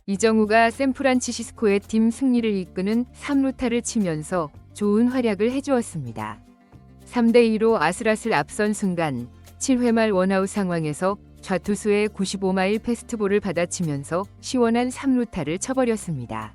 이정우가 샌프란시스코의 팀 승리를 이끄는 3루타를 치면서 좋은 활약을 해주었습니다. 3대2로 아슬아슬 앞선 순간 7회 말 원아웃 상황에서 좌투수의 95마일 패스트볼을 받아치면서 시원한 3루타를 쳐버렸습니다.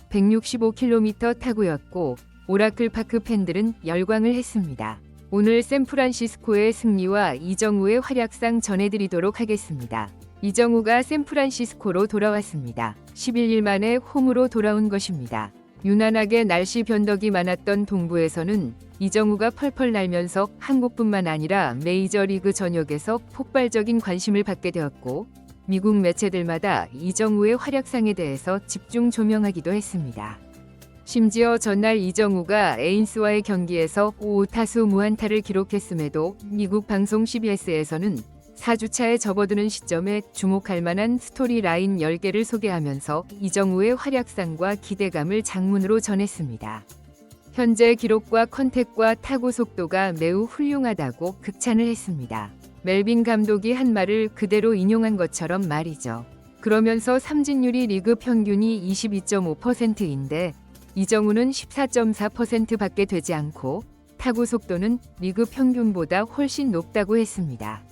165km 타구였고 오라클 파크 팬들은 열광을 했습니다. 오늘 샌프란시스코의 승리와 이정우의 활약상 전해드리도록 하겠습니다. 이정우가 샌프란시스코로 돌아왔습니다. 11일 만에 홈으로 돌아온 것입니다. 유난하게 날씨 변덕이 많았던 동부에서는 이정우가 펄펄 날면서 한국뿐만 아니라 메이저리그 전역에서 폭발적인 관심을 받게 되었고 미국 매체들마다 이정우의 활약상에 대해서 집중 조명하기도 했습니다. 심지어 전날 이정우가 에인스와의 경기에서 5타수 무안타를 기록했음에도 미국 방송 CBS에서는 4주차에 접어드는 시점에 주목할 만한 스토리라인 10개를 소개하면서 이정우의 활약상과 기대감을 장문으로 전했습니다. 현재 기록과 컨택과 타구 속도가 매우 훌륭하다고 극찬을 했습니다. 멜빈 감독이 한 말을 그대로 인용한 것처럼 말이죠. 그러면서 삼진율이 리그 평균이 22.5%인데 이정우는 14.4%밖에 되지 않고 타구 속도는 리그 평균보다 훨씬 높다고 했습니다.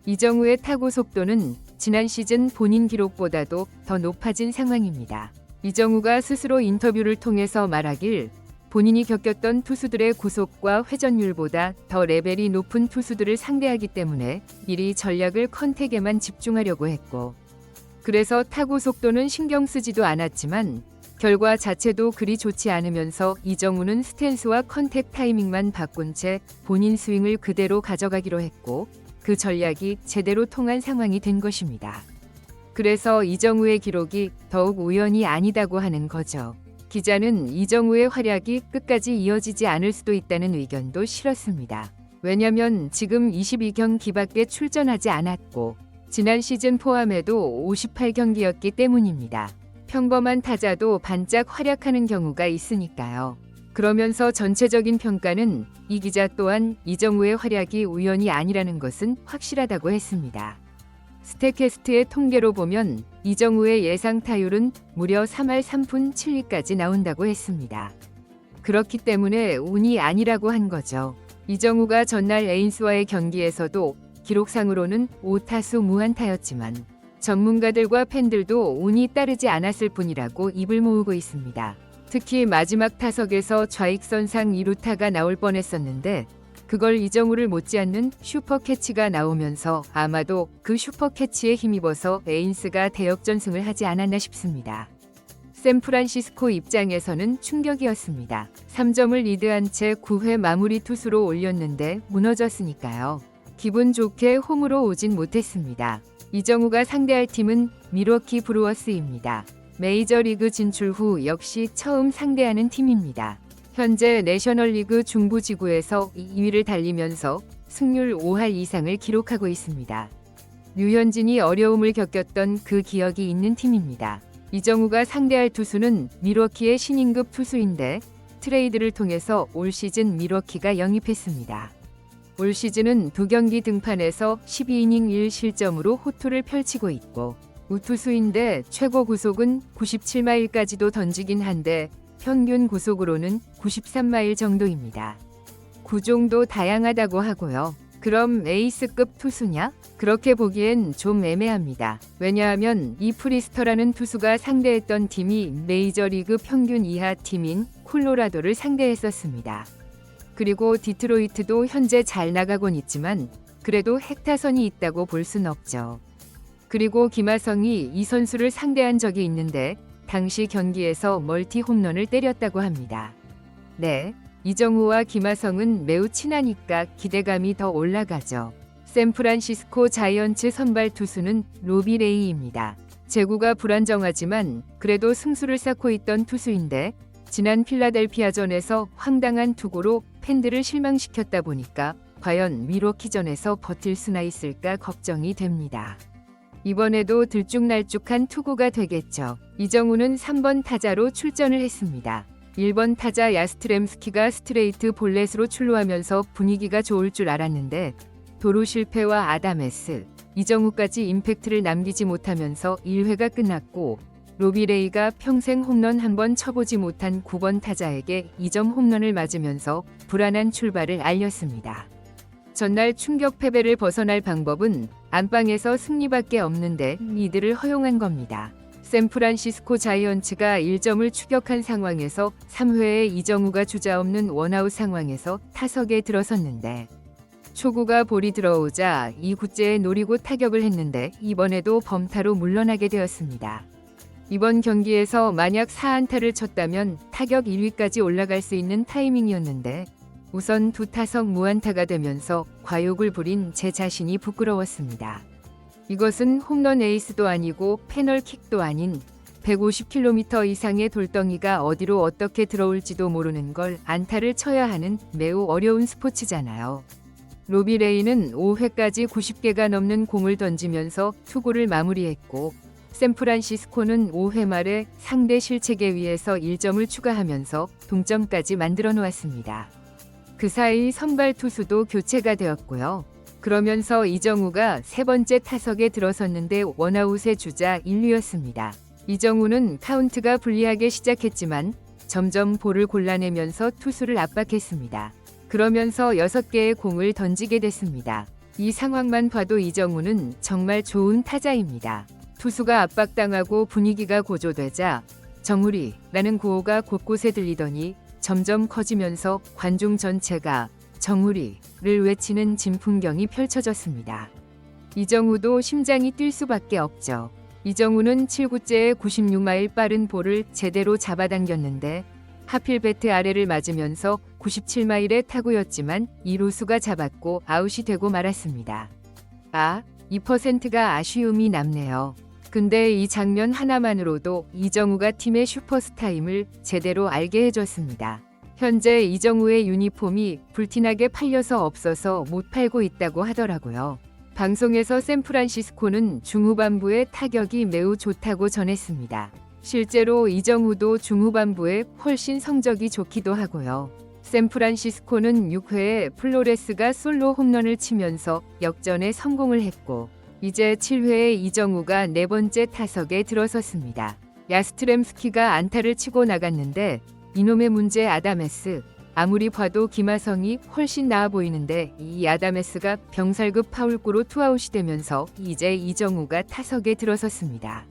이정우의 타구 속도는 지난 시즌 본인 기록보다도 더 높아진 상황입니다. 이정우가 스스로 인터뷰를 통해서 말하길 본인이 겪었던 투수들의 구속과 회전율보다 더 레벨이 높은 투수들을 상대하기 때문에 미리 전략을 컨택에만 집중하려고 했고 그래서 타구 속도는 신경 쓰지도 않았지만 결과 자체도 그리 좋지 않으면서 이정우는 스탠스와 컨택 타이밍만 바꾼 채 본인 스윙을 그대로 가져가기로 했고 그 전략이 제대로 통한 상황이 된 것입니다. 그래서 이정우의 기록이 더욱 우연이 아니다고 하는 거죠. 기자는 이정우의 활약이 끝까지 이어지지 않을 수도 있다는 의견도 실었습니다. 왜냐면 지금 22경기밖에 출전하지 않았고 지난 시즌 포함해도 58경기였기 때문입니다. 평범한 타자도 반짝 활약하는 경우가 있으니까요. 그러면서 전체적인 평가는 이 기자 또한 이정우의 활약이 우연이 아니라는 것은 확실하다고 했습니다. 스태캐스트의 통계로 보면 이정우의 예상 타율은 무려 3할 3푼 7리까지 나온다고 했습니다. 그렇기 때문에 운이 아니라고 한 거죠. 이정우가 전날 에인스와의 경기에서도 기록상으로는 5타수 무안타였지만 전문가들과 팬들도 운이 따르지 않았을 뿐이라고 입을 모으고 있습니다. 특히 마지막 타석에서 좌익선상 2루타가 나올 뻔했었는데 그걸 이정우를 못지않는 슈퍼캐치가 나오면서 아마도 그 슈퍼캐치에 힘입어서 에인스가 대역전승을 하지 않았나 싶습니다. 샌프란시스코 입장에서는 충격이었습니다. 3점을 리드한 채 9회 마무리 투수로 올렸는데 무너졌으니까요. 기분 좋게 홈으로 오진 못했습니다. 이정우가 상대할 팀은 밀워키 브루어스입니다. 메이저리그 진출 후 역시 처음 상대하는 팀입니다. 현재 내셔널리그 중부지구에서 2위를 달리면서 승률 5할 이상을 기록하고 있습니다. 류현진이 어려움을 겪었던 그 기억이 있는 팀입니다. 이정우가 상대할 투수는 밀워키의 신인급 투수인데 트레이드를 통해서 올 시즌 밀워키가 영입했습니다. 올 시즌은 2경기 등판에서 12이닝 1실점으로 호투를 펼치고 있고 우투수인데 최고 구속은 97마일까지도 던지긴 한데 평균 구속으로는 93마일 정도입니다. 구종도 다양하다고 하고요. 그럼 에이스급 투수냐? 그렇게 보기엔 좀 애매합니다. 왜냐하면 이 프리스터라는 투수가 상대했던 팀이 메이저리그 평균 이하 팀인 콜로라도를 상대했었습니다. 그리고 디트로이트도 현재 잘 나가곤 있지만 그래도 핵타선이 있다고 볼 순 없죠. 그리고 김하성이 이 선수를 상대한 적이 있는데 당시 경기에서 멀티 홈런을 때렸다고 합니다. 네, 이정우와 김하성은 매우 친하니까 기대감이 더 올라가죠. 샌프란시스코 자이언츠 선발 투수는 로비 레이입니다. 제구가 불안정하지만 그래도 승수를 쌓고 있던 투수인데 지난 필라델피아전에서 황당한 투구로 팬들을 실망시켰다 보니까 과연 밀워키전에서 버틸 수나 있을까 걱정이 됩니다. 이번에도 들쭉날쭉한 투구가 되겠죠. 이정우는 3번 타자로 출전을 했습니다. 1번 타자 야스트렘스키가 스트레이트 볼넷으로 출루하면서 분위기가 좋을 줄 알았는데 도루 실패와 아다메스, 이정우까지 임팩트를 남기지 못하면서 1회가 끝났고 로비레이가 평생 홈런 한 번 쳐보지 못한 9번 타자에게 2점 홈런을 맞으면서 불안한 출발을 알렸습니다. 전날 충격 패배를 벗어날 방법은 안방에서 승리밖에 없는데 이들을 허용한 겁니다. 샌프란시스코 자이언츠가 1점을 추격한 상황에서 3회에 이정우가 주자없는 원아웃 상황에서 타석에 들어섰는데 초구가 볼이 들어오자 2구째에 노리고 타격을 했는데 이번에도 범타로 물러나게 되었습니다. 이번 경기에서 만약 4안타를 쳤다면 타격 1위까지 올라갈 수 있는 타이밍이었는데 우선 두 타석 무안타가 되면서 과욕을 부린 제 자신이 부끄러웠습니다. 이것은 홈런 에이스도 아니고 페널킥도 아닌 150km 이상의 돌덩이가 어디로 어떻게 들어올지도 모르는 걸 안타를 쳐야 하는 매우 어려운 스포츠잖아요. 로비레이는 5회까지 90개가 넘는 공을 던지면서 투구를 마무리했고 샌프란시스코는 5회 말에 상대 실책에 의해서 1점을 추가하면서 동점까지 만들어 놓았습니다. 그 사이 선발 투수도 교체가 되었고요. 그러면서 이정우가 세 번째 타석에 들어섰는데 원아웃의 주자 1루였습니다. 이정우는 카운트가 불리하게 시작했지만 점점 볼을 골라내면서 투수를 압박했습니다. 그러면서 6개의 공을 던지게 됐습니다. 이 상황만 봐도 이정우는 정말 좋은 타자입니다. 투수가 압박당하고 분위기가 고조되자 정우리라는 구호가 곳곳에 들리더니 점점 커지면서 관중 전체가 정우리를 외치는 진풍경이 펼쳐졌습니다. 이정우도 심장이 뛸 수밖에 없죠. 이정우는 7구째에 96마일 빠른 볼을 제대로 잡아당겼는데 하필 배트 아래를 맞으면서 97마일의 타구였지만 이루수가 잡았고 아웃이 되고 말았습니다. 2%가 아쉬움이 남네요. 근데 이 장면 하나만으로도 이정우가 팀의 슈퍼스타임을 제대로 알게 해줬습니다. 현재 이정우의 유니폼이 불티나게 팔려서 없어서 못 팔고 있다고 하더라고요. 방송에서 샌프란시스코는 중후반부의 타격이 매우 좋다고 전했습니다. 실제로 이정우도 중후반부에 훨씬 성적이 좋기도 하고요. 샌프란시스코는 6회에 플로레스가 솔로 홈런을 치면서 역전에 성공을 했고 이제 7회에 이정우가 네 번째 타석에 들어섰습니다. 야스트렘스키가 안타를 치고 나갔는데 이놈의 문제 아다메스. 아무리 봐도 김하성이 훨씬 나아 보이는데 이 아다메스가 병살급 파울구로 투아웃이 되면서 이제 이정우가 타석에 들어섰습니다.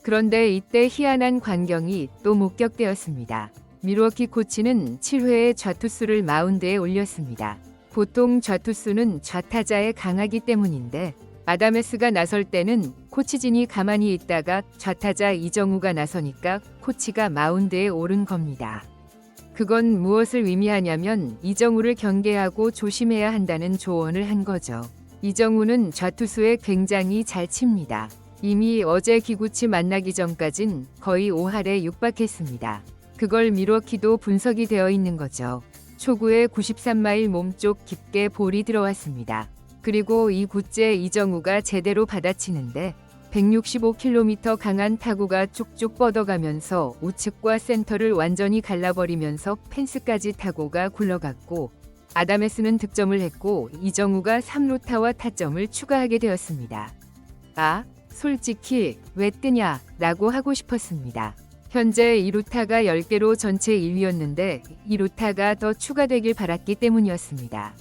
그런데 이때 희한한 광경이 또 목격되었습니다. 밀워키 코치는 7회에 좌투수를 마운드에 올렸습니다. 보통 좌투수는 좌타자에 강하기 때문인데 아다메스가 나설 때는 코치진이 가만히 있다가 좌타자 이정우가 나서니까 코치가 마운드에 오른 겁니다. 그건 무엇을 의미하냐면 이정우를 경계하고 조심해야 한다는 조언을 한 거죠. 이정우는 좌투수에 굉장히 잘 칩니다. 이미 어제 기구치 만나기 전까진 거의 5할에 육박했습니다. 그걸 밀워키도 분석이 되어 있는 거죠. 초구에 93마일 몸쪽 깊게 볼이 들어왔습니다. 그리고 이 구째 이정우가 제대로 받아치는데 165km 강한 타구가 쭉쭉 뻗어가면서 우측과 센터를 완전히 갈라버리면서 펜스까지 타구가 굴러갔고 아다메스는 득점을 했고 이정우가 3루타와 타점을 추가하게 되었습니다. 솔직히 왜 뜨냐 라고 하고 싶었습니다. 현재 2루타가 10개로 전체 1위였는데 2루타가 더 추가되길 바랐기 때문이었습니다.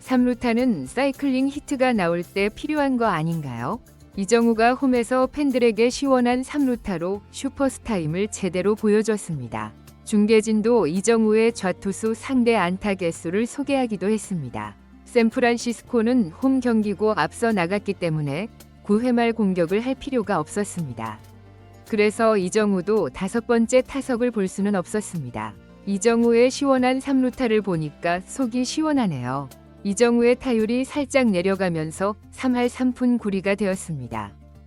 3루타는 사이클링 히트가 나올 때 필요한 거 아닌가요? 이정우가 홈에서 팬들에게 시원한 3루타로 슈퍼스타임을 제대로 보여줬습니다. 중계진도 이정우의 좌투수 상대 안타 개수를 소개하기도 했습니다. 샌프란시스코는 홈 경기고 앞서 나갔기 때문에 9회 말 공격을 할 필요가 없었습니다. 그래서 이정우도 5번째 타석을 볼 수는 없었습니다. 이정우의 시원한 3루타를 보니까 속이 시원하네요. 이정우의 타율이 살짝 내려가면서 3할 3푼 9리가 되었습니다.